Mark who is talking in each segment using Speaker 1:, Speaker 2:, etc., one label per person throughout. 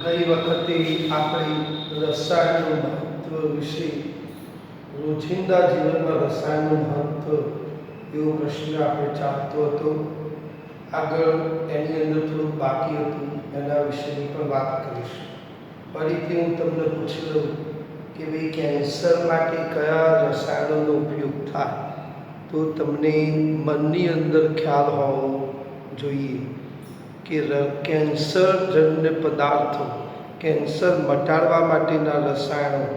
Speaker 1: ગઈ વખતે આપણે રસાયણનું મહત્વ વિશે રોજિંદા જીવનમાં રસાયણનું મહત્વ એવો પ્રશ્ન આપણે ચાલતો હતો. આગળ એની અંદર થોડુંક બાકી હતું, એના વિશેની પણ વાત કરીશું. ફરીથી હું તમને પૂછી લઉં કે ભાઈ કેન્સર માટે કયા રસાયણોનો ઉપયોગ થાય, તો તમને મનની અંદર ખ્યાલ હોવો જોઈએ કે કેન્સરજન્ય પદાર્થો, કેન્સર મટાડવા માટેના રસાયણો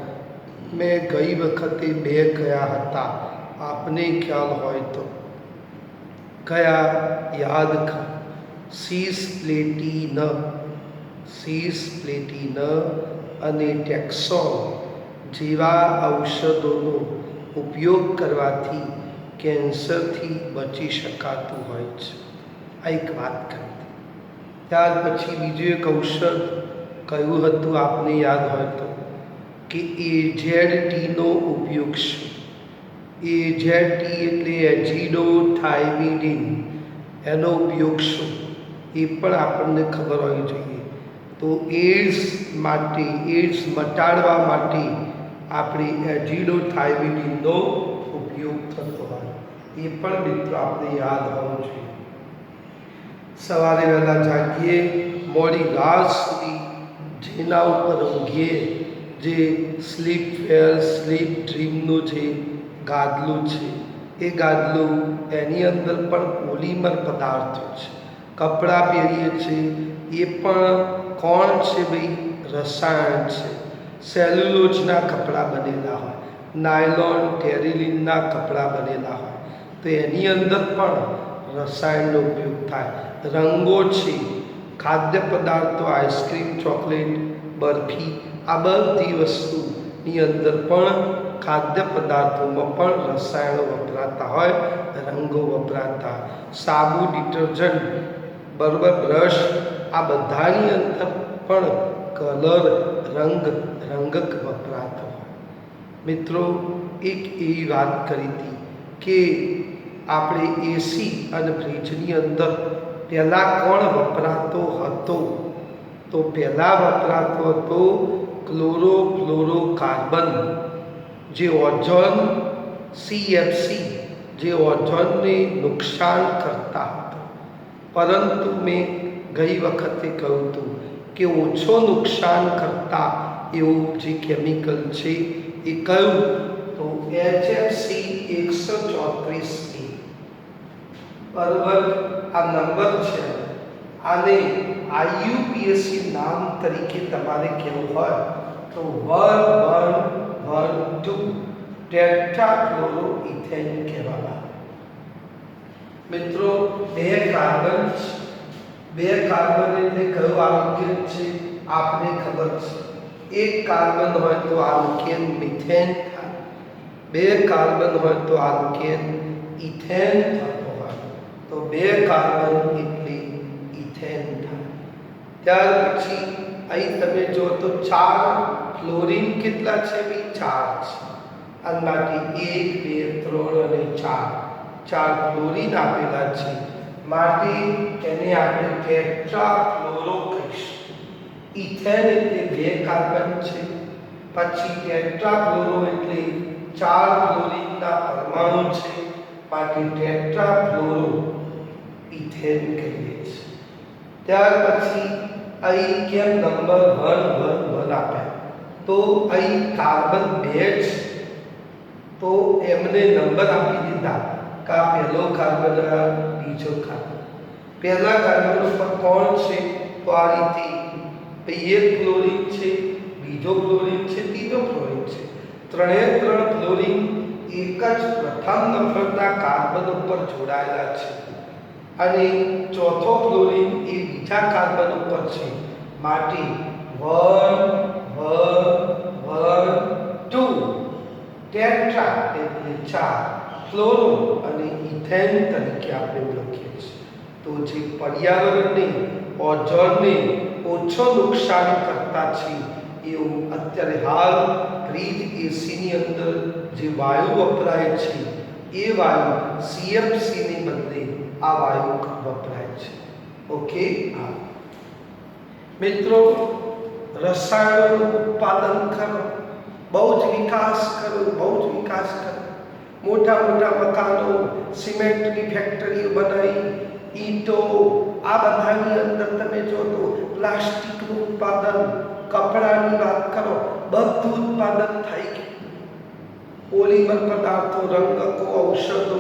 Speaker 1: મેં ગઈ વખતે 2 કયા હતા આપને ખ્યાલ હોય તો કયા યાદ કર. સિસ્પ્લેટિન અને ટેક્સોલ જેવા ઔષધોનો ઉપયોગ કરવાથી કેન્સરથી બચી શકાતું હોય છે. આ એક વાત કરી. ત્યાર પછી બીજું એક ઔષધ કયું હતું આપને યાદ હોય તો કે એઝેડટીનો ઉપયોગ છે. એઝેડટી એટલે એઝિડોથાઇમિડિન, એનો ઉપયોગ શું એ પણ આપણને ખબર હોવી જોઈએ. તો એડ્સ મટાડવા માટે આપણે એઝિડોથાઇમિડિનનો ઉપયોગ થતો હોય એ પણ મિત્રો આપણે યાદ હોવું જોઈએ. સવારે વહેલા જાગીએ, મોડી રાત સુધી જેના ઉપર ઊંઘીએ, જે સ્લીપ ડ્રીમનું જે ગાદલું છે, એ ગાદલું એની અંદર પણ પોલિમર પદાર્થો છે. કપડાં પહેરીએ છીએ એ પણ કોણ છે ભાઈ? રસાયણ છે. સેલ્યુલોઝના કપડાં બનેલા હોય, નાયલોન ટેરિલિનના કપડાં બનેલા હોય, તો એની અંદર પણ રસાયણનો ઉપયોગ થાય. રંગો છે, ખાદ્ય પદાર્થો, આઈસ્ક્રીમ, ચોકલેટ, બરફી, આ બધી વસ્તુની અંદર પણ ખાદ્ય પદાર્થોમાં પણ રસાયણો વપરાતા હોય, રંગો વપરાતા. સાબુ, ડિટર્જન્ટ, બરોબર, બ્રશ, આ બધાની અંદર પણ કલર, રંગક વપરાતો હોય. મિત્રો, એક એવી વાત કરી હતી કે આપણે એસી અને ફ્રીજની અંદર પહેલાં કોણ વપરાતો હતો? તો પહેલાં વપરાતો હતો ક્લોરોફ્લોરોકાર્બન, જે ઓઝોન CFC, જે ઓઝોનને નુકસાન કરતા હતો. પરંતુ મેં ગઈ વખતે કહ્યું હતું કે ઓછો નુકસાન કરતા એવું જે કેમિકલ છે એ કયું? તો HFC 134A. બરાબર, આ નંબર છે. આને IUPAC નામ તરીકે તમારે કહેવું હોય તો 1112 ટેટ્રાફ્લોરોઇથેન કહેવામાં. મિત્રો, 2 કાર્બન છે. 2 કાર્બન એટલે કયું આલ્કેન છે આપને ખબર છે. 1 કાર્બન હોય તો આલ્કેન મિથેન થાય, 2 કાર્બન હોય તો આલ્કેન ઇથેન થતો હોય. તો 2 કાર્બન એટલે ઇથેન થાય. ત્યાર પછી અહીં તમે જો તો 4 ફ્લોરિન કેટલા છે ભાઈ? 4 છે. અને માટે 1 2 3 અને 4 ફ્લોરિન આપેલા છે. માટે એને આપણે ટેટ્રાફ્લોરો કહીશું. ઇથેન એટલે 2 કાર્બન છે, પછી ટેટ્રાફ્લોરો એટલે 4 ફ્લોરિનના પરમાણુ છે, માટે ટેટ્રાફ્લોરો ઇથેન કહીએ છીએ. ત્યાર પછી અહીં કેમ નંબર 111 આપ્યા? તો અહીં કાર્બન 2 છે, તો એમને નંબર આપી દીધા કે આ પહેલો કાર્બન, બીજો કાર્બન. પહેલા કાર્બન ઉપર કોણ છે? તો આ રીતે એક ફ્લોરિન છે, બીજો ફ્લોરિન છે, ત્રીજો ફ્લોરિન છે. 3 ફ્લોરિન એક જ પ્રથમ નંબરના કાર્બન ઉપર જોડાયેલા છે, અને ચોથો ફ્લોરિન એ બીજા કાર્બન ઉપર છે. માટે 1 1 1 2 ટેટ્રા એટલે 4 ફ્લોરો અને ઇથેન તરીકે આપણે લખીએ છીએ. તો જે પર્યાવરણને, ઓઝોનને ઓછો નુકસાન કરતા છે એવું અત્યારે હાલ ફ્રીજ, એસીની અંદર જે વાયુ વપરાય છે એ વાયુ CFCને બદલે આ વાયુ વપરાય છે. ઓકે. મિત્રો, રસાયણોનું ઉત્પાદન કરો, બહુ જ વિકાસ કરો, બહુ જ વિકાસ કરો. મોટા મોટા મકાનો, સિમેન્ટની ફેક્ટરીઓ બનાવી, ઈંટો, આ બધાની અંદર તમે જો તો પ્લાસ્ટિકનું ઉત્પાદન, કપડાની વાત કરો, બધું ઉત્પાદન થઈ ગયું. પોલિમર પદાર્થો, રંગકો, ઔષધો,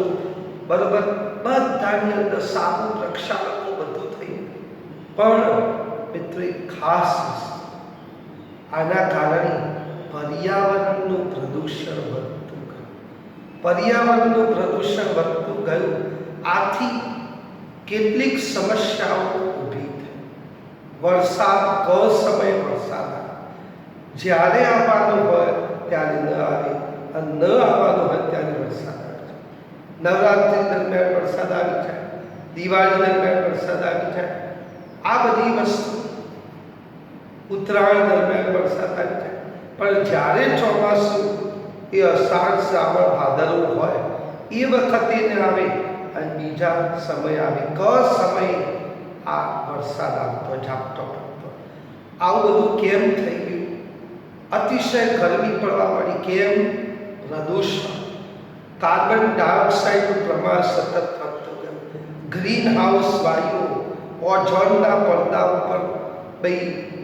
Speaker 1: બરાબર, બધાની અંદર સાબુ, પ્રક્ષાલકો, બધું થઈ ગયું. પણ મિત્રો એક ખાસ આના કારણે પર્યાવરણનું પ્રદૂષણ વધતું ગયું. પર્યાવરણનું પ્રદૂષણ વધતું ગયું. આથી કેટલીક સમસ્યાઓ ઊભી થઈ. વરસાદ સમયે વરસાદ આવે, જ્યારે આવવાનો હોય ત્યારે ન આવે, અને ન આવવાનો હોય ત્યારે વરસાદ આવે. નવરાત્રિ દરમિયાન વરસાદ આવી જાય, દિવાળી દરમિયાન વરસાદ આવી જાય, આ બધી વસ્તુ. ઉત્તરાયણ દરમિયાન વરસાદ આવી જાય. પણ જ્યારે ચોમાસું એ અષાઢ, શ્રાવણ, ભાદરવો હોય એ વખતે ને આવે, અને બીજા સમય આવે, સમયે આ વરસાદ આવતો, ઝાપટો પડતો. આવું બધું કેમ થઈ ગયું? અતિશય ગરમી પડવા માંડી. કેમ? પ્રદૂષણ. કાર્બન ડાયોક્સાઇડનું પ્રમાણ સતત વધતું ગયું. ગ્રીન હાઉસ વાયુઓ ઓઝોનના પડદા ઉપર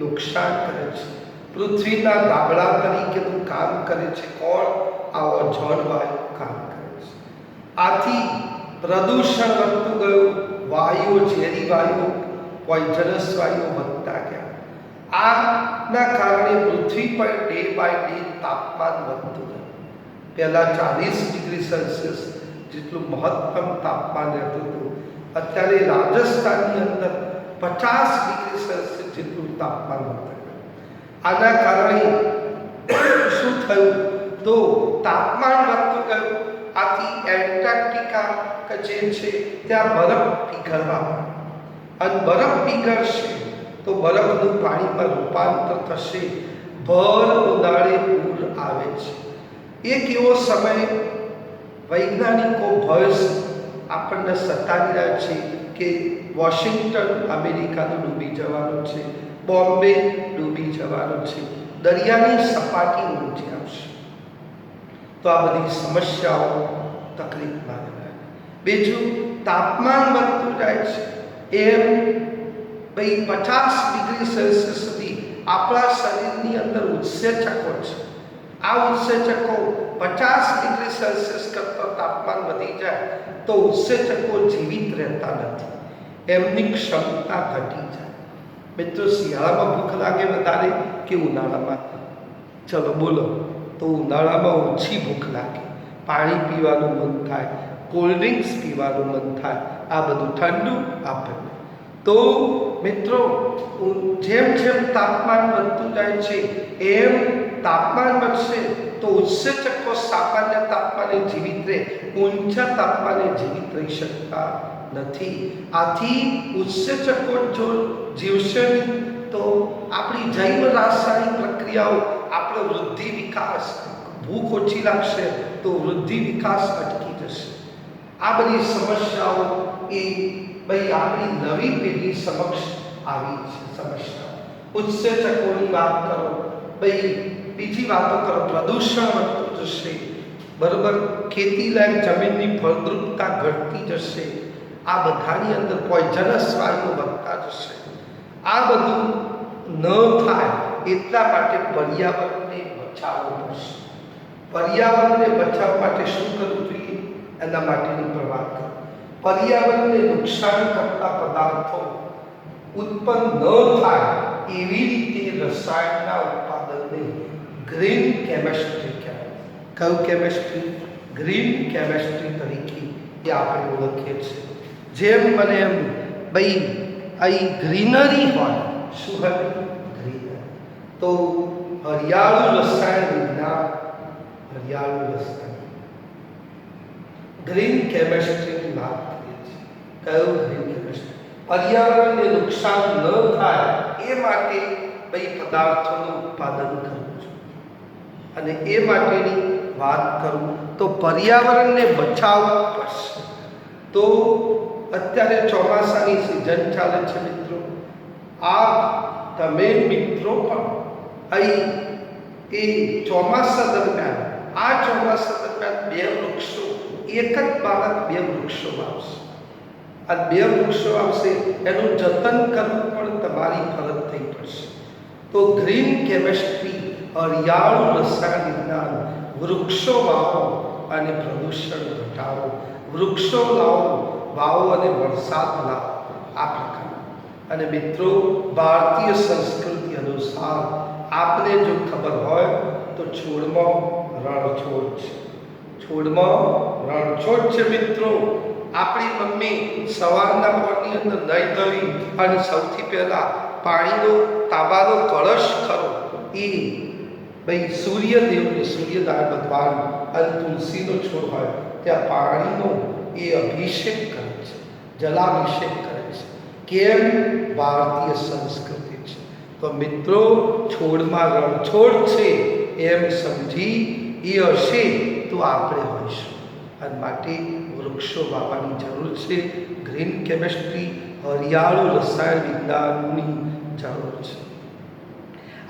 Speaker 1: નુકસાન કરે છે. પૃથ્વીના ગાબડા તરીકેનું કામ કરે છે. કોણ? આ ઓઝોન વાયુ કામ કરે છે. આથી પ્રદૂષણ વધતું ગયું. વાયુઓ, ઝેરી વાયુઓ, પોઈઝનસ વાયુઓ વધતા ગયા. આના કારણે પૃથ્વી પર ડે બાય ડે તાપમાન વધતું ગયું. પહેલાં 40 ડિગ્રી સેલ્સિયસ જેટલું મહત્તમ તાપમાન રહેતું હતું, અત્યારે રાજસ્થાનની અંદર 50 ડિગ્રી સેલ્સિયસ જેટલું તાપમાન વધતું ગયું. આના કારણે શું થયું? તો તાપમાન વધતું ગયું. આથી એન્ટાર્કટિકા કે જે છે ત્યાં બરફ પીગળવા માંડ્યો. અને બરફ પીગળશે તો બરફનું પાણીમાં રૂપાંતર થશે. ભર ઉનાળે પૂર આવે છે. એક એવો સમય વૈજ્ઞાનિકો ભય આપણને સતાવી રહ્યા છે કે વોશિંગ્ટન અમેરિકાનું ડૂબી જવાનું છે, બોમ્બે ડૂબી જવાનું છે, દરિયાની સપાટી ઊંચી આવશે. તો આ બધી સમસ્યાઓ તકલીફમાં રહે. બીજું, તાપમાન વધતું જાય છે. એમ 50 ડિગ્રી સેલ્સિયસ સુધી આપણા શરીરની અંદર ઉત્સેચકો છે. આ ઉત્સેચકો 50 ડિગ્રી સેલ્સિયસ કરતાં તાપમાન વધી જાય તો ઉત્સેચકો જીવિત રહેતા નથી, એમની ક્ષમતા ઘટી જાય. મિત્રો, શિયાળામાં ભૂખ લાગે વધારે કે ઉનાળામાં? ચલો બોલો. તો ઉનાળામાં ઓછી ભૂખ લાગે, પાણી પીવાનું મન થાય, કોલ્ડ ડ્રિંક્સ પીવાનું મન થાય, આ બધું ઠંડુ આપણને. તો મિત્રો, જેમ જેમ તાપમાન વધતું જાય છે એમ તાપમાન વધશે તો ઉત્સેચકો સામાન્ય તાપમાને જીવિત રહે, ઊંચા તાપમાને જીવિત રહી શકતા નથી. આથી ઉત્સેચકો જો જીવશે તો આપણી જૈવ રાસાયણિક પ્રક્રિયાઓ, આપણો વૃદ્ધિ વિકાસ, ભૂખ ઓછી લાગશે તો વૃદ્ધિ વિકાસ અટકી જશે. આ બધી સમસ્યાઓ એ આપણી નવી પેઢી સમક્ષ આવી છે. સમસ્યા ઉત્સેચકોની વાત કરો, બીજી વાતો કરો, પ્રદૂષણ વધતું જશે, બરોબર, ખેતી લાયક જમીનની ફળદ્રુપતા ઘટતી જશે, આ બધાની અંદર પોઈઝનસ વાયુઓ વધતા જશે. આ બધું ન થાય એટલા માટે પર્યાવરણને બચાવવું પડશે. પર્યાવરણને બચાવવા માટે શું કરવું જોઈએ? એના માટેની પ્રવાહ કરો. પર્યાવરણને નુકસાન કરતા પદાર્થો ઉત્પન્ન ન થાય એવી રીતે રસાયણના ઉત્પાદનને ગ્રીન કેમેસ્ટ્રી કહેવાય. કયું કેમેસ્ટ્રી? ગ્રીન કેમેસ્ટ્રી તરીકે એ આપણે ઓળખીએ છીએ. જેમ બને એમ અહીં ગ્રીનરી હોય. શું હોય? ગ્રીનરી. તો હરિયાળું રસાયણ વિજ્ઞાન, હરિયાળું રસાયણ, ગ્રીન કેમેસ્ટ્રીની વાત કરીએ છીએ. કયું ગ્રીન કેમેસ્ટ્રી? પર્યાવરણને નુકસાન ન થાય એ માટે પદાર્થોનું ઉત્પાદન કરવું છે. અને એ માટેની વાત કરું તો પર્યાવરણને બચાવવું પડશે. તો અત્યારે ચોમાસાની સિઝન ચાલે છે મિત્રો. તમે મિત્રો પણ અહીં એ ચોમાસા દરમિયાન આ ચોમાસા દરમિયાન બે વૃક્ષો એક જ બાળક બે વૃક્ષો વાવશે. આ બે વૃક્ષો આવશે એનું જતન કરવું પણ તમારી ફરજ થઈ પડશે. તો ગ્રીન કેમેસ્ટ્રી હરિયાળું રસાયણ વિજ્ઞાન, વૃક્ષો વાવો અને પ્રદૂષણ ઘટાડો, વૃક્ષો લાવો વાવો અને વરસાદ લાવો, આ પ્રકાર. અને મિત્રો, ભારતીય સંસ્કૃતિ અનુસાર આપને જો ખબર હોય તો છોડમાં રણછોડ છે. છોડમાં રણછોડ છે મિત્રો. આપણી મમ્મી સવારના પોરની અંદર નહીં ધોઈ અને સૌથી પહેલાં પાણીનો તાંબાનો કળશ ખરો એ ભાઈ સૂર્યદેવને, સૂર્યનારાયણ ભગવાન અને તુલસીનો છોડ હોય ત્યાં પાણીનો એ અભિષેક કરે છે, જલાભિષેક કરે છે. કેમ? ભારતીય સંસ્કૃતિ છે. તો મિત્રો, છોડમાં રણછોડ છે એમ સમજી એ હશે તો આપણે હોઈશું. અને માટે વૃક્ષો વાવવાની જરૂર છે. ગ્રીન કેમેસ્ટ્રી હરિયાળું રસાયણ વિજ્ઞાનની જરૂર છે.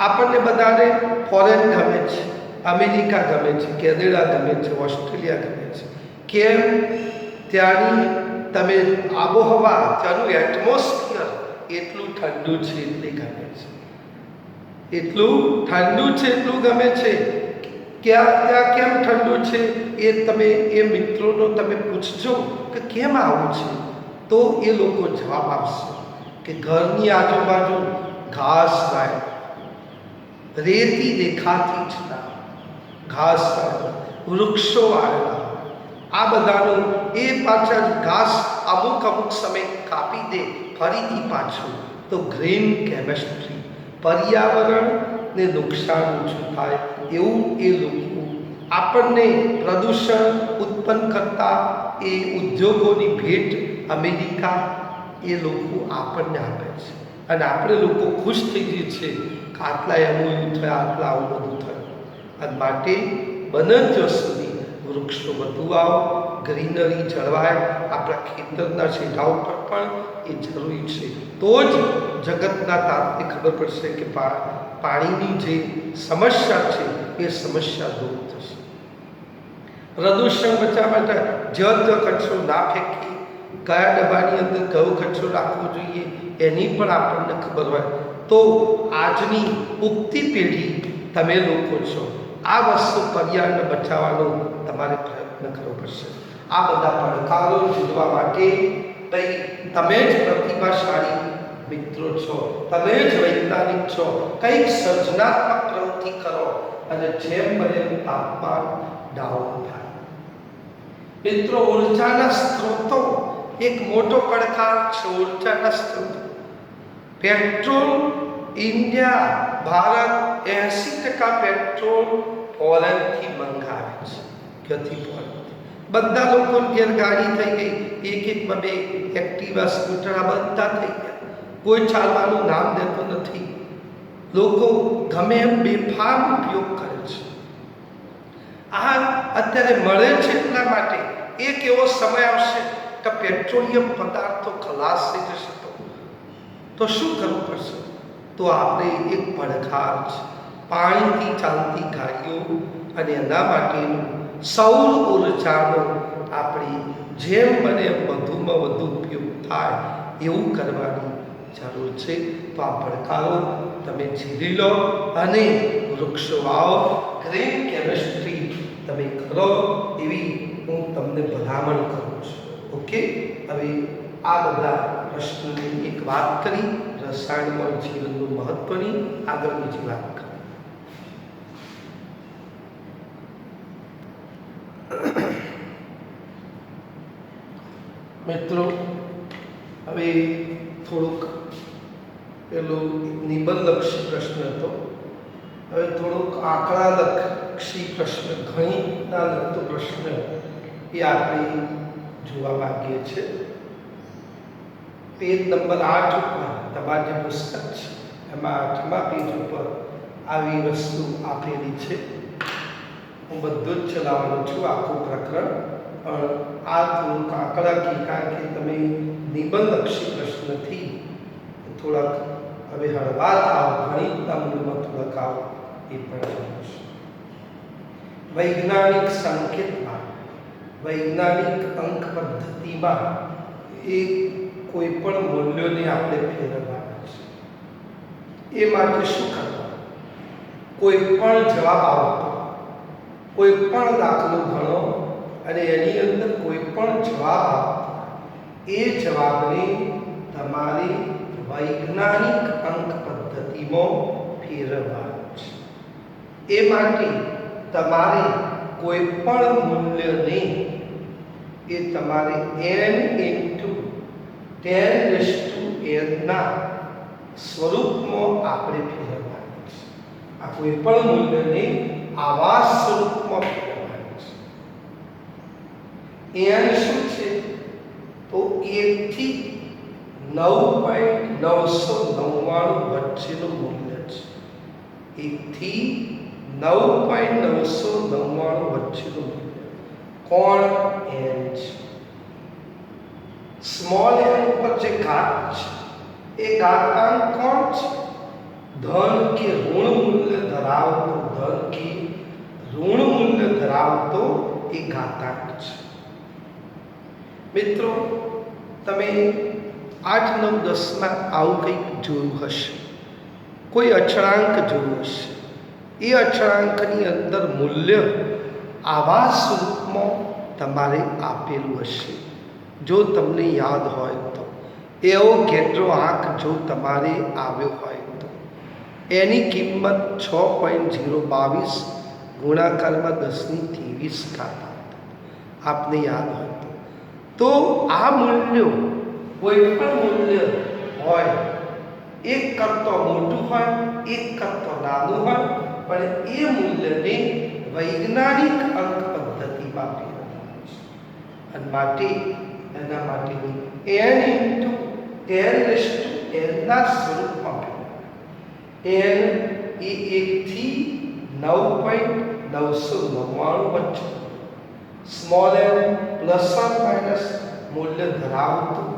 Speaker 1: આપણને બધાને ફોરેન ગમે છે, અમેરિકા ગમે છે, કેનેડા ગમે છે, ઓસ્ટ્રેલિયા ગમે છે. કેમ? ત્યાંની તમે આબોહવા, ત્યાંનું એટમોસ્ફિયર એટલું ઠંડુ છે એટલે ગમે છે. એટલું ઠંડુ છે એટલું ગમે છે. ત્યાં કેમ ઠંડુ છે એ તમે એ મિત્રોનો તમે પૂછજો કે કેમ આવું છે, તો એ લોકો જવાબ આપશે કે ઘરની આજુબાજુ ઘાસ વાય, રેતી દેખાતી જ ના, ઘાસ વાયેલા, વૃક્ષો વાયેલા, આ બધાનું એ પાછળ ઘાસ અમુક સમય કાપી દે ફરીથી પાછું. તો ગ્રીન કેમેસ્ટ્રી, પર્યાવરણને નુકસાન ઓછું થાય એવું એ લોકો આપણને પ્રદૂષણ ઉત્પન્ન કરતા એ ઉદ્યોગોની ભેટ અમેરિકા એ લોકો આપણને આપે છે. અને આપણે લોકો ખુશ થઈ જઈએ છીએ કે આટલા એવું થયા, આટલા આવું બધું થયું. અને માટે બને ત્યાં સુધી વૃક્ષો વધુ આવો, ગ્રીનરી જળવાય. આપણા ખેતરના છેડાઓ પર પણ એ જરૂરી છે. તો જ જગતના તાતને ખબર પડશે કે પાણીની જે સમસ્યા છે એ સમસ્યા દૂર થશે. પ્રદૂષણ બચાવવા માટે જ્યાં ત્યાં કચરો ના ફેંકી, કયા ડબ્બાની અંદર કયો કચરો રાખવો જોઈએ એની પણ આપણને ખબર હોય તો આજની ઉગતી પેઢી તમે લોકો છો, આ વસ્તુ પર્યાવરણને બચાવવાનો તમારે પ્રયત્ન કરવો પડશે. આ બધા પડકારો જીતવા માટે તમે જ પ્રતિભાશાળી મિત્રો છો, તમે જ વૈજ્ઞાનિક છો. કંઈક સર્જનાત્મક પ્રવૃત્તિ કરો અને જેમ બને તાપમાન ડાઉન થાય. મિત્રો, ઉર્જાના સ્ત્રોતો એક મોટો પડકાર છે. ઉર્જાના સ્ત્રોતો પેટ્રોલ, ઇન્ડિયા, ભારત 80% પેટ્રોલ ફોરેનથી મંગાવે છે. ક્યાંથી? ફોરેનથી. બધા લોકો ઘેર ગાડી થઈ ગઈ, એક બે એક્ટિવા, સ્કૂટર આ બધા થઈ ગયા. કોઈ ચાલવાનું નામ દેતું નથી. લોકો ગમે એમ બેફામ ઉપયોગ કરે છે. આ અત્યારે મળે છે એટલા માટે એક એવો સમય આવશે કે પેટ્રોલિયમ પદાર્થો ખલાસ થઈ જશે. તો શું કરવું પડશે? તો આપણે એક પડકાર છે, પાણીથી ચાલતી ગાડીઓ અને એના માટેનું સૌર ઉર્જાનો આપણે જેમ બને વધુમાં વધુ ઉપયોગ થાય એવું કરવાની જરૂર છે. તો આ પડકારો તમે ઝીલી લો અને વૃક્ષો વાવો, ગ્રીન કેમેસ્ટ્રી તમે કરો એવી હું તમને ભલામણ કરું છું. ઓકે, હવે આ બધા પ્રશ્નોની એક વાત કરી, રસાયણમાં જીવનનું મહત્વની આગળ બીજી વાત કરી. મિત્રો, હવે થોડુંક પેલો નિબંધલક્ષી પ્રશ્ન હતો, હવે થોડુંક આંકડાલક્ષી પ્રશ્ન, ગણિતના લગતો પ્રશ્ન એ આપણે જોવા માંગીએ છીએ. પેજ નંબર 8 ઉપર તમારું જે પુસ્તક છે એમાં 8મા પેજ ઉપર આવી વસ્તુ આપેલી છે. હું બધું જ ચલાવવાનો છું, આખું પ્રકરણ. પણ આ થોડુંક આંકડાકીય, કારણ કે તમે નિબંધલક્ષી પ્રશ્નથી થોડાક હવે હળવા થાવ, ગણિતના મૂળમાં લખાવ એ પણ સમજશું. વૈજ્ઞાનિક સંકેતમાં, વૈજ્ઞાનિક અંક પદ્ધતિમાં એ કોઈ પણ મૂલ્યોને આપણે ફેરવવાના છે. એ માટે શું કરવાનું? કોઈ પણ જવાબ આવતો, કોઈ પણ દાખલો ગણો અને એની અંદર કોઈ પણ જવાબ આવતો, એ જવાબને તમારે વૈજ્ઞાનિક અંક પદ્ધતિમાં ફેરવવાનો છે. એ માટે તમારે કોઈ પણ મૂલ્યને એ તમારે n × 10⁻n ના સ્વરૂપમાં આપણે ફેરવવાનું છે. આ કોઈ પણ મૂલ્યને આવા સ્વરૂપમાં ફેરવવાનું છે. n શું છે? તો 1 થી 9.999 વચ્ચેનું મૂલ્ય છે. 1 થી 9.999 વચ્ચેનું મૂલ્ય કોણ? n છે. સ્મોલ n ઉપર જે ઘાત છે એ ઘાતાંક કોણ છે? ધન કે ઋણ મૂલ્ય ધરાવતો, ધન કે ઋણ મૂલ્ય ધરાવતો એ ઘાતાંક છે. મિત્રો, તમે 8, 9, 10માં આવું કંઈક જોયું હશે, કોઈ અચળાંક જોયું હશે. એ અચળાંકની અંદર મૂલ્ય આવા સ્વરૂપમાં તમારે આપેલું હશે. જો તમને યાદ હોય તો એવો ઘેટો આંક જો તમારે આવ્યો હોય તો એની કિંમત 6.022 ગુણાકારમાં 10⁻23 ઘાત આપને યાદ હોય તો આ મૂલ્યો કોઈ પણ મૂલ્ય હોય, એક કરતો મોટું હોય, એક કરતો નાનું હોય, પણ એ મૂલ્યને વૈજ્ઞાનિક અંક પદ્ધતિમાં ફેરવવાનું છે. અને માટે એના માટેની n × 10⁻n ના સ્વરૂપમાં n એ 1 થી 9.999 વચ્ચે સ્મોલ n ± મૂલ્ય ધરાવતું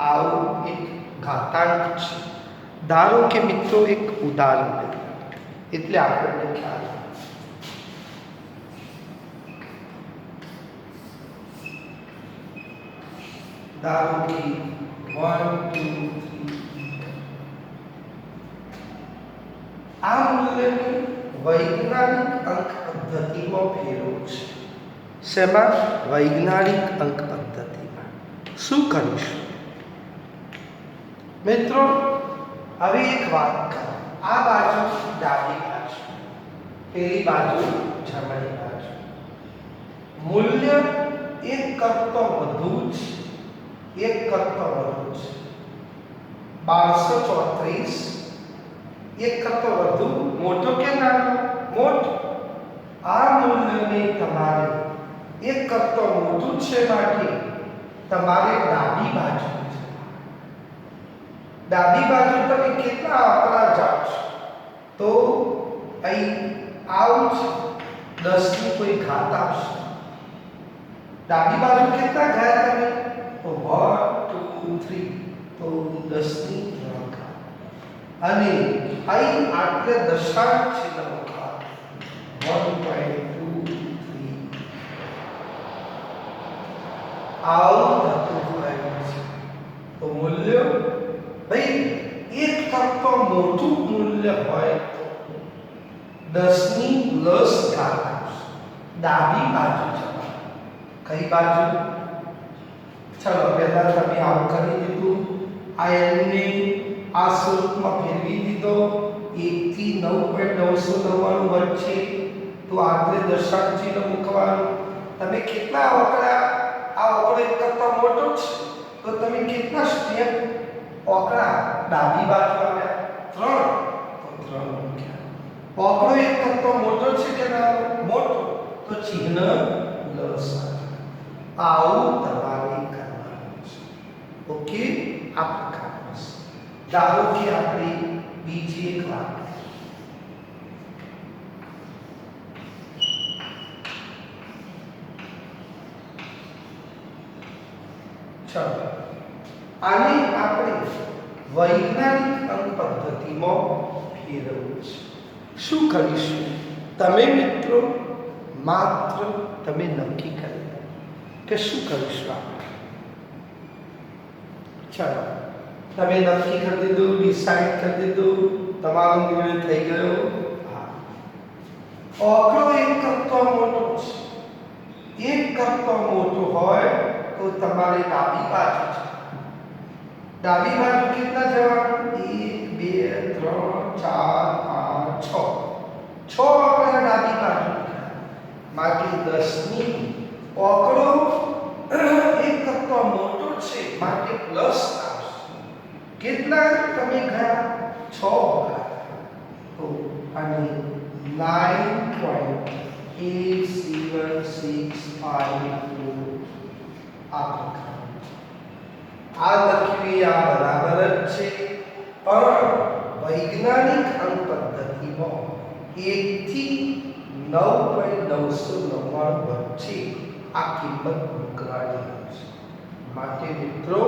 Speaker 1: આવું એક ઘાતાંક છે. ધારો કે મિત્રો એક ઉદાહરણ લઈએ એટલે આપણને ખ્યાલ આવે. ધારો કે 1 2 3 આ મૂલ્યને વૈજ્ઞાનિક અંક પદ્ધતિમાં ફેરવવું છે. શેમાં? વૈજ્ઞાનિક અંક પદ્ધતિમાં. શું કરીશું મિત્રો? હવે એક વાત કરો, આ બાજુ ડાબી બાજુ, પેલી બાજુ જમણી બાજુ. મૂલ્ય એક કરતો વધુ છે, એક કરતો વધુ છે. 1234 એક કરતો વધુ મોટો કે નાનો? મોટો. આ મૂલ્યને તમારે એક કરતો મોટું છે માટે તમારે ડાબી બાજુ, ડાબી બાજુ તમે કેટલા આંકડા જાઓ છો? તો અહીં આવું છે, 10 ની કોઈ ઘાત આવશે. ડાબી બાજુ કેટલા ગયા તમે? તો 1 2 3, તો 10 ની 3 ઘાત. અને અહીં આટલે દશાંશ ચિહ્ન ઘાત 1.23 આવું થતું હોય છે. તો મૂલ્ય ભાઈ એક કરતો મોટું મૂલ્ય હોય તો 10 ની પ્લસ ઘાત આવશે. ડાબી બાજુ જવા. કઈ બાજુ? ચલો પહેલા તમે આવું કરી દીધું, આ n આ સ્વરૂપમાં ફેરવી દીધો 1 થી 9.999 વચ્ચે. તો આટલે દશાંશ ચિહ્ન મૂકવાનું. તમે કેટલા આંકડા? આ આંકડો એક કરતા મોટો છે તો તમે કેટલા સ્ટેપ આંકડા ડાબી બાજુ આવ્યા? 3, તો 3 મૂક્યા. આંકડો એક કરતો મોટો છે કે નાનો? મોટો, તો ચિહ્ન પ્લસ. આવું તમારે કરવાનું છે. ઓકે, આ પ્રકારનું છે. ધારો કે આપણે બીજી એક વાત, ચલો આને આપણે વૈજ્ઞાનિક અંક પદ્ધતિમાં ફેરવવું છે. શું કરીશું? તમે મિત્રો માત્ર તમે નક્કી કરી લો કે શું કરીશું આપણે. ચાલો, તમે નક્કી કરી દીધું, ડિસાઈડ કરી દીધું, તમારો નિર્ણય થઈ ગયો. હા, આંકડો એક કરતો મોટો છે. એક કરતો મોટો હોય તો તમારે ડાબી બાજુ છે. ડાબી બાજુ કેટલા જવાબ? 1 2 3 4 5 6. 6 આંકડા ડાબી બાજુ. માટે 10ની આંકડો એક કરતો મોટો છે માટે પ્લસ આવશે. કેટલા તમે ગયા? 6 આંકડા. તો અને 9.8765 આ લખ્યું આ બરાબર જ છે. પણ વૈજ્ઞાનિક અંક પદ્ધતિમાં 1 થી 9.999 વચ્ચે આ કિંમત મૂકવાની છે. માટે મિત્રો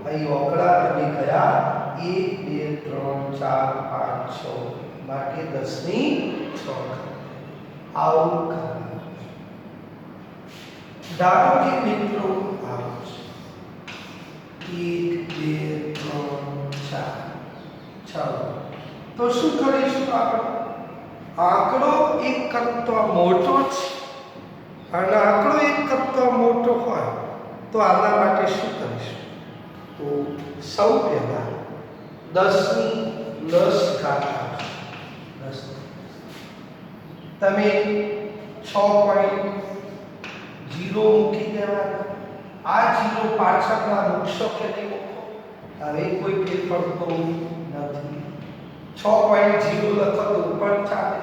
Speaker 1: અહીં આંકડા તમે ગયા 1 2 3 4 5 6 માટે 10ની 6. આવું કરવાનું. ધારો કે મિત્રો આવું છે 1 2 3 4. ચાલો, તો શું કરીશું આપણે? આંકડો એક કરતો મોટો છે અને આંકડો એક કરતો મોટો હોય તો આના માટે શું કરીશું? તો સૌ પહેલા 10ની પ્લસ ઘાત આવશે. 10 તમે 6.0 મૂકી દેવાના. આ 0 પાછળના મૂકશો કે નહીં મૂકો? હવે કોઈ ફેર પડતો નથી. 6.0 લખો તો પણ ચાલે.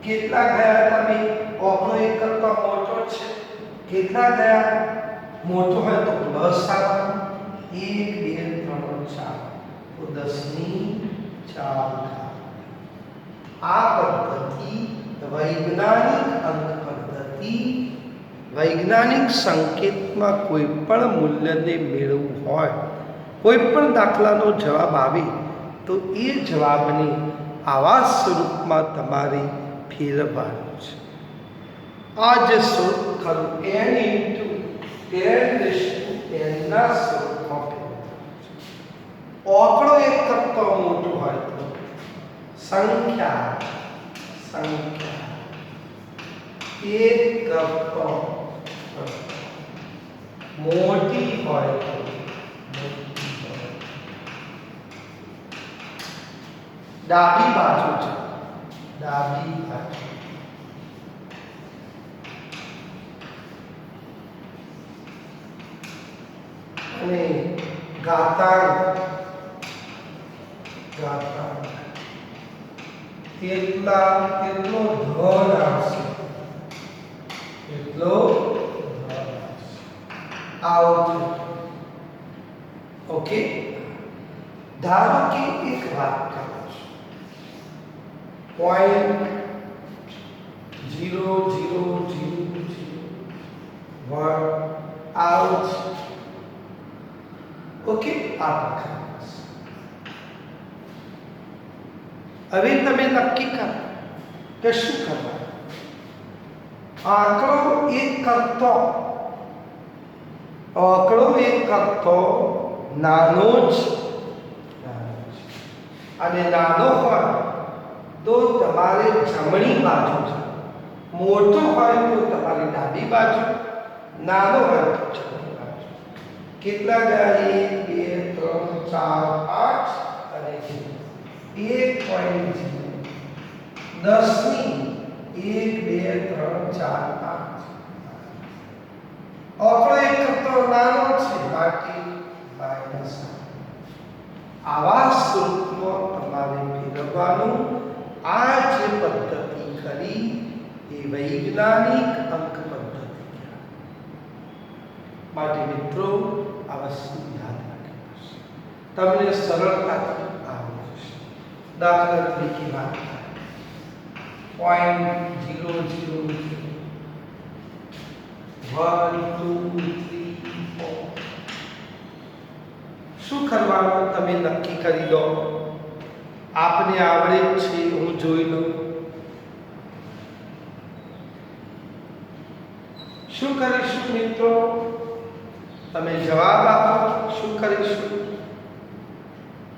Speaker 1: કેટલા ગયા તમે? આંકડો એક કરતા મોટો છે. કેટલા ગયા? મોટો હોય તો પ્લસ આવવાનું. 1 2 3 4 તો 10ની 4. આ પદ્ધતિ વૈજ્ઞાનિક અંક પદ્ધતિ. વૈજ્ઞાનિક સંકેતમાં કોઈ પણ મૂલ્યને મેળવવું હોય, કોઈ પણ દાખલાનો જવાબ આવે તો એ જવાબને આવા સ્વરૂપમાં તમારે ફેરવવાનું છે. આ જે સ્વરૂપ ખરું n × 10⁻n ના સ્વરૂપમાં ફેરવવાનું છે. આંકડો એક કરતો મોટો હોય તો સંખ્યા એક કરતો મોટી હોય તો ડાબી બાજુ છે. ડાબી બાજુ અને ઘાતાંક કેટલો ધન આવશે એટલો આવશે. ઓકે, ધારો કે એક વાત કરો છો 0.0001 આવશે. ઓકે, આ પ્રકાર. હવે તમે નક્કી કરો કે શું કરવાનું. આંકડો એક કરતો નાનો જ અને નાનો હોય તો તમારે જમણી બાજુ છે. મોટો હોય તો તમારી ડાબી બાજુ, નાનો હોય તો જમણી બાજુ. કેટલા ગયા? 1 2 3 4 5 અને 1.0 10ની 1 2 3 4 5. આંકડો એક કરતો નાનો છે માટે માઈનસ. આવા સ્વરૂપમાં તમારે ફેરવવાનું. આ જે પદ્ધતિ કરી એ વૈજ્ઞાનિક અંક પદ્ધતિ. માટે મિત્રો આ વસ્તુ યાદ રાખીશું. તમને સરળતાથી આવડી જશે. દાખલા તરીકે વાત 0.001 2 3 4. શું કરવાનું તમે નક્કી કરી દો. આપને આવડે જ છે, હું જોઈ લઉં. શું કરીશું મિત્રો? તમે જવાબ આપો. શું કરીશું?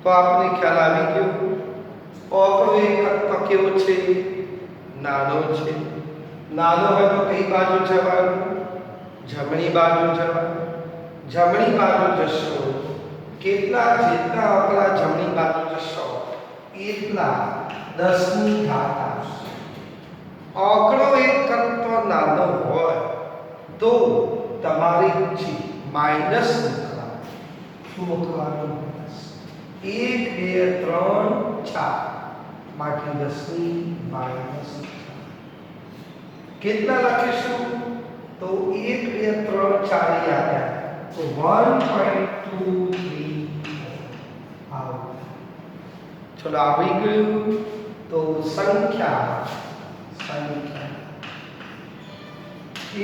Speaker 1: તો આપને ખ્યાલ આવી ગયો. ઓકળો એક કેવો છે? નાનો છે. નાનો હોય તો કઈ બાજુ જવાનું? જમણી બાજુ જવાનું. જમણી બાજુ જશો કેટલા? જેટલા આંકડા જમણી બાજુ જશો એટલા 10 ની ઘાત આવશે. આંકડો એક કરતો નાનો હોય તો તમારે માઇનસ મૂકવાનું. શું મૂકવાનું? 1 2 3 4 માટે 10 ની માઇનસ. કેટલા લખીશું? તો 1 2 3 4 આવ્યા તો 1.23 આવું. ચલો આવી ગયું. તો સંખ્યા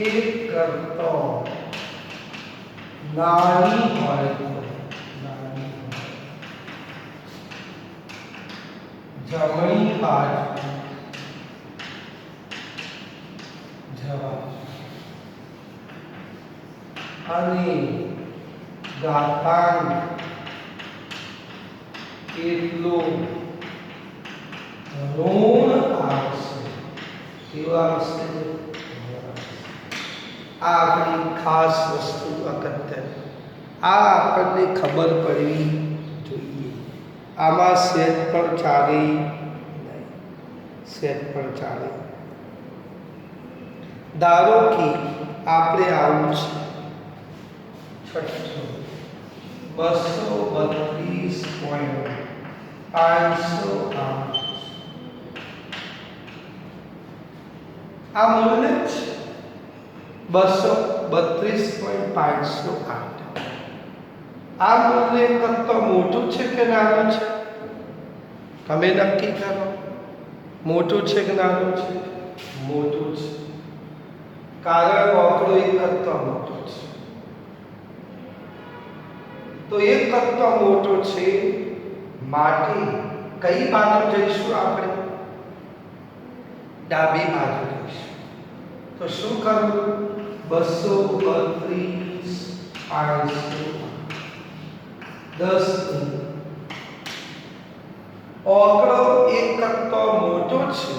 Speaker 1: એક કરતો નાની હોય તો જમણી બાજુ જવા અને ઘાતાંક એટલો ઋણ આવશે. કેવું આવશે? આ આપણી ખાસ વસ્તુ અગત્ય. આ આપણને ખબર પડવી જોઈએ. આમાં સેટ પણ ચાલે નહીં. સેટ પણ ચાલે. ધારો કે આપણે આવું છે 232.508 આ મૂલ્ય છે 232.508. આ મૂલ્ય કરતાં મોટું છે કે નાનું છે? તમે નક્કી કરો. મોટું છે કે નાનું છે? મોટું છે. કારણ આંકડો એક કરતાં મોટો છે. તો એક કરતાં મોટો છે માટે કઈ બાજુ જઈશું આપણે? ડાબી બાજુ જઈશું. તો શું કરવું? 232.510. આંકડો એક કરતાં મોટો છે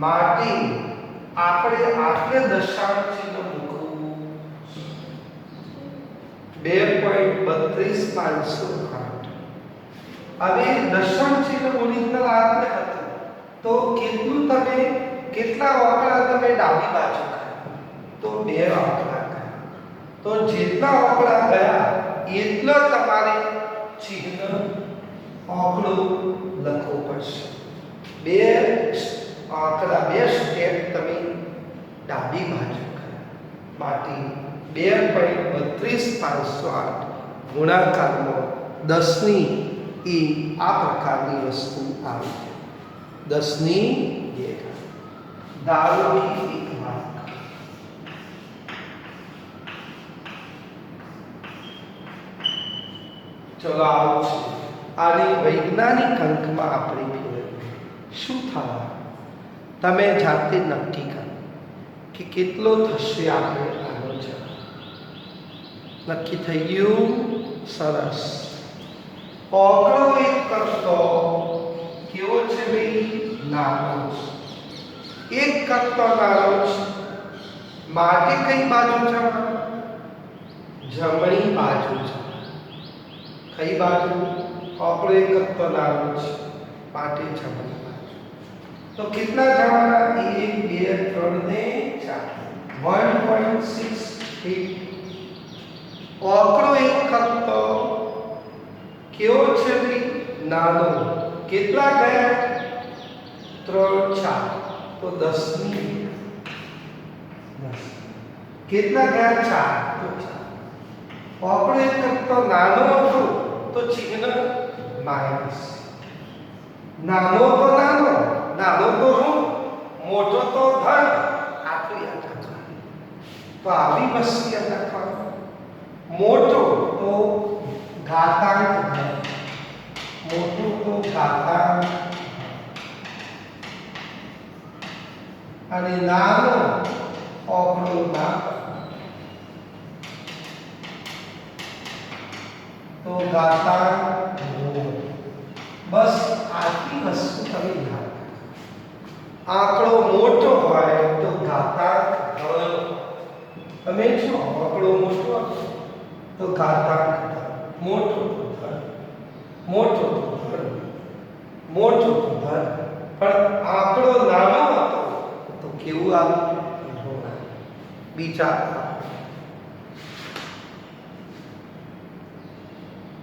Speaker 1: માટે આપણે આટલે દશાંશ ચિહ્ન મૂકવું. 2.32508. હવે દશાંશ ચિહ્ન ઓરિજિનલ આટલે હતું તો કેટલા આંકડા તમે ડાબી બાજુ કર્યા? તો 2 આંકડા ગયા. તો જેટલા આંકડા ગયા એટલો તમારે ચિહ્ન આંકડો લખવો પડશે. 2 આંકડા 2 સ્ટેપ તમે ડાબી બાજુ કર્યા માટે 2.32508 ગુણાકારમાં 10 ની એ આ પ્રકારની વસ્તુ આવી છે. 10 ની ઘાત. ધારો કે એક વાત ચલો આવું છે. આની વૈજ્ઞાનિક અંકમાં આપણે ફેરવીએ. શું થવા? તમે જાતે નક્કી કરો કે કેટલો થશે આપણે આનો જવાબ. નક્કી થઈ ગયું? સરસ. આંકડો એક કરતો કેવો છે ભાઈ? નાનો છે. એક કરતો નાનો છે માટે કઈ બાજુ જવાનું? જમણી બાજુ જવાનું. કઈ બાજુ? આંકડો એક કરતો નાનો છે માટે જમણી બાજુ. તો કેટલા જવાના? 1 2 3 ને 4 1.68. આંકડો એક કરતો કેવો છે ભાઈ? નાનો. કેટલા ગયા? 3 4 તો 10 ની 10. કેટલા ગયા? 4 તો 4. આંકડો એક કરતો નાનો હતો તો ચિહ્ન માઇનસ. નાનો તો નાનો, નાનો તો ઋણ, મોટો તો ધન. આટલું યાદ રાખવાનું. તો આવી વસ્તુ યાદ રાખવાનું. મોટો તો ઘાતાંક ધન, મોટું તો ઘાતાંક અને નાનો ઓગણો ના તો ઘાતાંક ઋણ. બસ આટલી વસ્તુ તમે યાદ રાખો. આંકડો મોટો હોય તો ઘાતાંક ધન. તમે જો આંકડો મોટો હશે તો ઘાતાંક ધન, મોટો તો ધન, મોટો તો ધન, મોટો તો ધન. પણ આંકડો નાનો હતો તો કેવું આવ્યું? બીજા